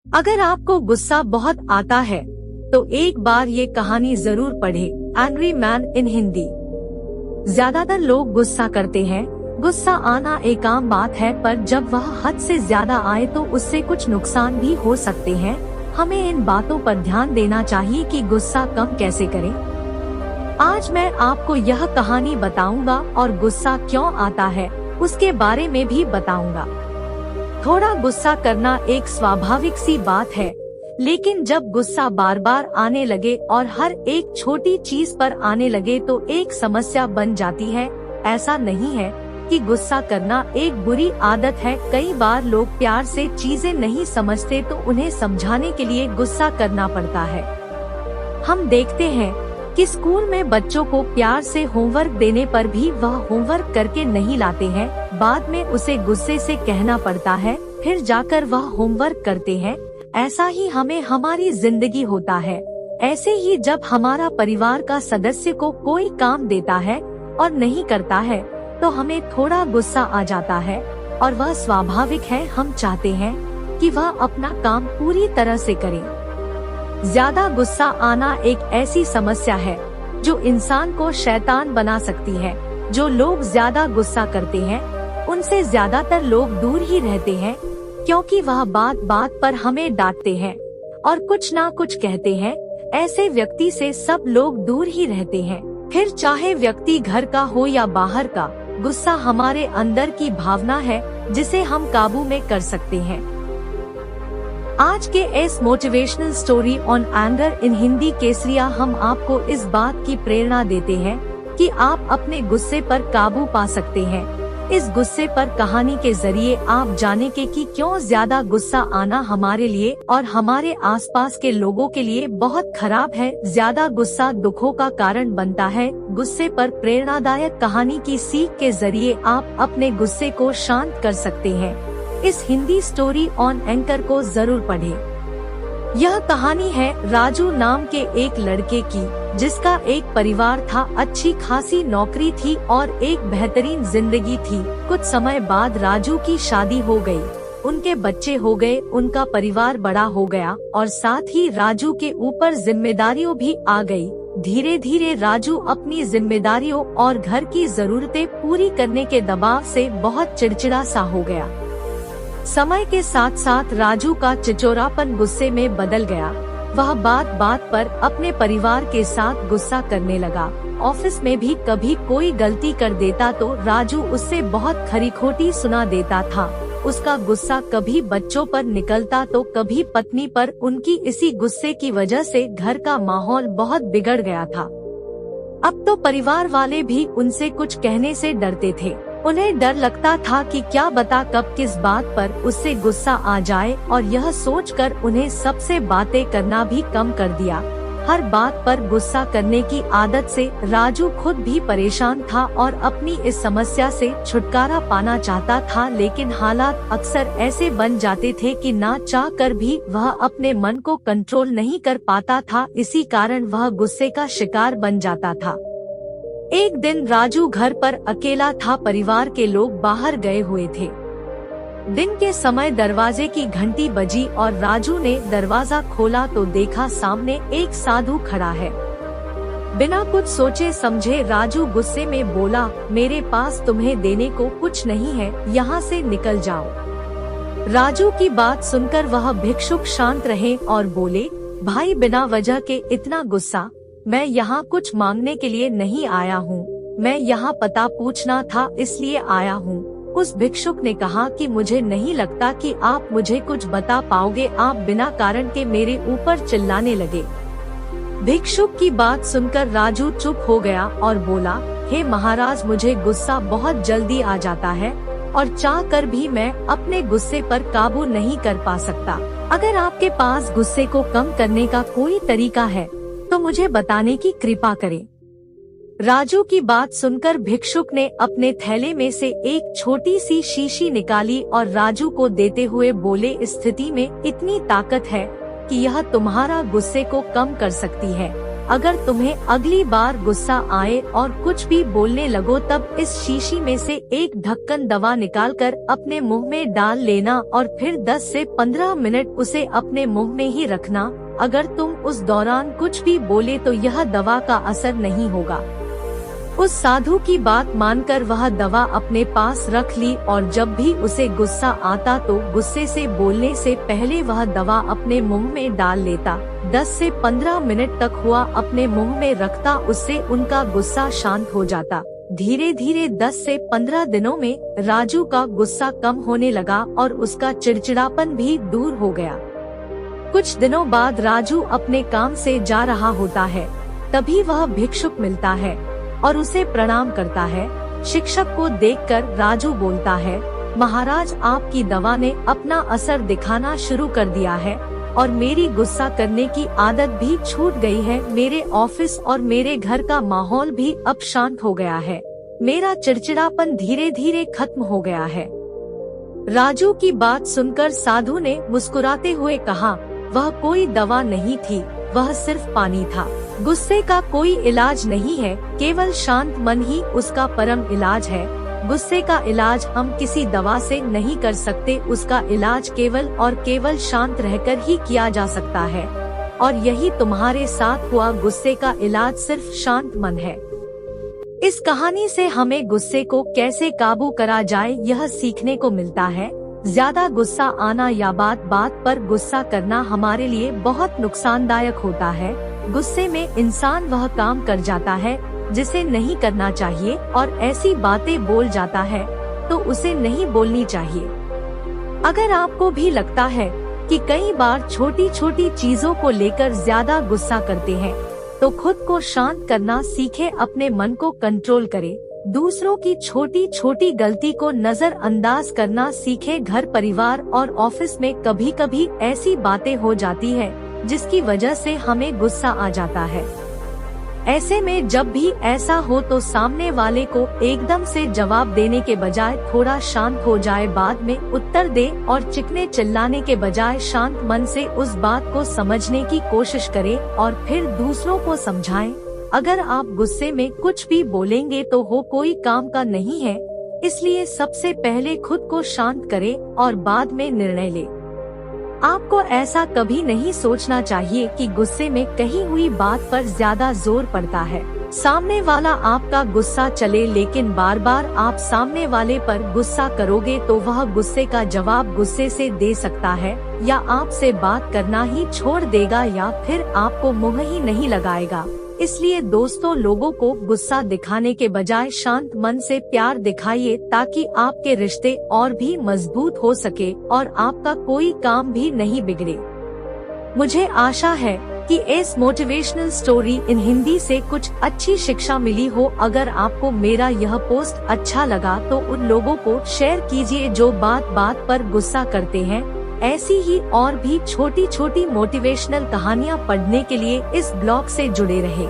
अगर आपको गुस्सा बहुत आता है तो एक बार ये कहानी जरूर पढ़े, एंग्री मैन इन हिंदी। ज्यादातर लोग गुस्सा करते हैं। गुस्सा आना एक आम बात है, पर जब वह हद से ज्यादा आए तो उससे कुछ नुकसान भी हो सकते हैं। हमें इन बातों पर ध्यान देना चाहिए कि गुस्सा कम कैसे करें। आज मैं आपको यह कहानी बताऊंगा और गुस्सा क्यों आता है उसके बारे में भी बताऊंगा। थोड़ा गुस्सा करना एक स्वाभाविक सी बात है, लेकिन जब गुस्सा बार बार आने लगे और हर एक छोटी चीज पर आने लगे तो एक समस्या बन जाती है। ऐसा नहीं है कि गुस्सा करना एक बुरी आदत है। कई बार लोग प्यार से चीजें नहीं समझते तो उन्हें समझाने के लिए गुस्सा करना पड़ता है। हम देखते हैं कि स्कूल में बच्चों को प्यार से होमवर्क देने पर भी वह होमवर्क करके नहीं लाते हैं। बाद में उसे गुस्से से कहना पड़ता है, फिर जाकर वह होमवर्क करते हैं। ऐसा ही हमें हमारी जिंदगी होता है। ऐसे ही जब हमारा परिवार का सदस्य को कोई काम देता है और नहीं करता है तो हमें थोड़ा गुस्सा आ जाता है, और वह स्वाभाविक है। हम चाहते हैं कि वह अपना काम पूरी तरह से करे। ज्यादा गुस्सा आना एक ऐसी समस्या है जो इंसान को शैतान बना सकती है। जो लोग ज्यादा गुस्सा करते हैं उनसे ज्यादातर लोग दूर ही रहते हैं, क्योंकि वह बात बात पर हमें डांटते हैं और कुछ ना कुछ कहते हैं। ऐसे व्यक्ति से सब लोग दूर ही रहते हैं। फिर चाहे व्यक्ति घर का हो या बाहर का, गुस्सा हमारे अंदर की भावना है जिसे हम काबू में कर सकते हैं। आज के इस motivational story on anger in Hindi केसरिया हम आपको इस बात की प्रेरणा देते हैं कि आप अपने गुस्से पर काबू पा सकते हैं। इस गुस्से पर कहानी के जरिए आप जानेंगे कि क्यों ज्यादा गुस्सा आना हमारे लिए और हमारे आसपास के लोगों के लिए बहुत खराब है। ज्यादा गुस्सा दुखों का कारण बनता है। गुस्से पर प्रेरणादायक कहानी की सीख के जरिए आप अपने गुस्से को शांत कर सकते हैं। इस हिंदी स्टोरी ऑन एंकर को जरूर पढ़ें। यह कहानी है राजू नाम के एक लड़के की, जिसका एक परिवार था, अच्छी खासी नौकरी थी और एक बेहतरीन जिंदगी थी। कुछ समय बाद राजू की शादी हो गई, उनके बच्चे हो गए, उनका परिवार बड़ा हो गया और साथ ही राजू के ऊपर जिम्मेदारियों भी आ गई। धीरे धीरे राजू अपनी जिम्मेदारियों और घर की जरूरतें पूरी करने के दबाव से बहुत चिड़चिड़ा सा हो गया। समय के साथ साथ राजू का चिचोरापन गुस्से में बदल गया। वह बात बात पर अपने परिवार के साथ गुस्सा करने लगा। ऑफिस में भी कभी कोई गलती कर देता तो राजू उससे बहुत खरी-खोटी सुना देता था। उसका गुस्सा कभी बच्चों पर निकलता तो कभी पत्नी पर। उनकी इसी गुस्से की वजह से घर का माहौल बहुत बिगड़ गया था। अब तो परिवार वाले भी उनसे कुछ कहने से डरते थे। उन्हें डर लगता था कि क्या बता कब किस बात पर उससे गुस्सा आ जाए, और यह सोचकर उन्हें सबसे बातें करना भी कम कर दिया। हर बात पर गुस्सा करने की आदत से राजू खुद भी परेशान था और अपनी इस समस्या से छुटकारा पाना चाहता था, लेकिन हालात अक्सर ऐसे बन जाते थे कि ना चाह कर भी वह अपने मन को कंट्रोल नहीं कर पाता था। इसी कारण वह गुस्से का शिकार बन जाता था। एक दिन राजू घर पर अकेला था। परिवार के लोग बाहर गए हुए थे। दिन के समय दरवाजे की घंटी बजी और राजू ने दरवाजा खोला तो देखा सामने एक साधु खड़ा है। बिना कुछ सोचे समझे राजू गुस्से में बोला, मेरे पास तुम्हें देने को कुछ नहीं है, यहाँ से निकल जाओ। राजू की बात सुनकर वह भिक्षुक शांत रहे और बोले, भाई बिना वजह के इतना गुस्सा? मैं यहाँ कुछ मांगने के लिए नहीं आया हूँ, मैं यहाँ पता पूछना था इसलिए आया हूँ। उस भिक्षुक ने कहा कि मुझे नहीं लगता कि आप मुझे कुछ बता पाओगे, आप बिना कारण के मेरे ऊपर चिल्लाने लगे। भिक्षुक की बात सुनकर राजू चुप हो गया और बोला, हे महाराज, मुझे गुस्सा बहुत जल्दी आ जाता है और चाह कर भी मैं अपने गुस्से पर काबू नहीं कर पा सकता। अगर आपके पास गुस्से को कम करने का कोई तरीका है तो मुझे बताने की कृपा करें। राजू की बात सुनकर भिक्षुक ने अपने थैले में से एक छोटी सी शीशी निकाली और राजू को देते हुए बोले, इस स्थिति में इतनी ताकत है कि यह तुम्हारा गुस्से को कम कर सकती है। अगर तुम्हें अगली बार गुस्सा आए और कुछ भी बोलने लगो तब इस शीशी में से एक ढक्कन दवा निकालकर अपने मुंह में डाल लेना और फिर 10 से 15 मिनट उसे अपने मुंह में ही रखना। अगर तुम उस दौरान कुछ भी बोले तो यह दवा का असर नहीं होगा। उस साधु की बात मानकर वह दवा अपने पास रख ली और जब भी उसे गुस्सा आता तो गुस्से से बोलने से पहले वह दवा अपने मुंह में डाल लेता। 10 से 15 मिनट तक हुआ अपने मुंह में रखता, उससे उनका गुस्सा शांत हो जाता। धीरे धीरे 10 से 15 दिनों में राजू का गुस्सा कम होने लगा और उसका चिड़चिड़ापन भी दूर हो गया। कुछ दिनों बाद राजू अपने काम से जा रहा होता है, तभी वह भिक्षुक मिलता है और उसे प्रणाम करता है। शिक्षक को देखकर राजू बोलता है, महाराज आपकी दवा ने अपना असर दिखाना शुरू कर दिया है और मेरी गुस्सा करने की आदत भी छूट गई है। मेरे ऑफिस और मेरे घर का माहौल भी अब शांत हो गया है। मेरा चिड़चिड़ापन धीरे धीरे खत्म हो गया है। राजू की बात सुनकर साधु ने मुस्कुराते हुए कहा, वह कोई दवा नहीं थी, वह सिर्फ पानी था। गुस्से का कोई इलाज नहीं है, केवल शांत मन ही उसका परम इलाज है। गुस्से का इलाज हम किसी दवा से नहीं कर सकते, उसका इलाज केवल और केवल शांत रहकर ही किया जा सकता है। और यही तुम्हारे साथ हुआ, गुस्से का इलाज सिर्फ शांत मन है। इस कहानी से हमें गुस्से को कैसे काबू करा जाए यह सीखने को मिलता है। ज्यादा गुस्सा आना या बात बात पर गुस्सा करना हमारे लिए बहुत नुकसानदायक होता है। गुस्से में इंसान वह काम कर जाता है जिसे नहीं करना चाहिए और ऐसी बातें बोल जाता है तो उसे नहीं बोलनी चाहिए। अगर आपको भी लगता है कि कई बार छोटी छोटी चीजों को लेकर ज्यादा गुस्सा करते हैं तो खुद को शांत करना सीखें, अपने मन को कंट्रोल करें। दूसरों की छोटी छोटी गलती को नजरअंदाज करना सीखें। घर परिवार और ऑफिस में कभी कभी ऐसी बातें हो जाती है जिसकी वजह से हमें गुस्सा आ जाता है। ऐसे में जब भी ऐसा हो तो सामने वाले को एकदम से जवाब देने के बजाय थोड़ा शांत हो जाए, बाद में उत्तर दे और चिकने चिल्लाने के बजाय शांत मन से उस बात को समझने की कोशिश करें और फिर दूसरों को समझाएं। अगर आप गुस्से में कुछ भी बोलेंगे तो वो कोई काम का नहीं है, इसलिए सबसे पहले खुद को शांत करें और बाद में निर्णय लें। आपको ऐसा कभी नहीं सोचना चाहिए कि गुस्से में कही हुई बात पर ज्यादा जोर पड़ता है। सामने वाला आपका गुस्सा चले, लेकिन बार बार आप सामने वाले पर गुस्सा करोगे तो वह गुस्से का जवाब गुस्से से दे सकता है, या आपसे बात करना ही छोड़ देगा, या फिर आपको मुंह ही नहीं लगाएगा। इसलिए दोस्तों, लोगों को गुस्सा दिखाने के बजाय शांत मन से प्यार दिखाइए ताकि आपके रिश्ते और भी मजबूत हो सके और आपका कोई काम भी नहीं बिगड़े। मुझे आशा है कि इस मोटिवेशनल स्टोरी इन हिंदी से कुछ अच्छी शिक्षा मिली हो। अगर आपको मेरा यह पोस्ट अच्छा लगा तो उन लोगों को शेयर कीजिए जो बात बात पर गुस्सा करते हैं। ऐसी ही और भी छोटी छोटी मोटिवेशनल कहानियाँ पढ़ने के लिए इस ब्लॉग से जुड़े रहें।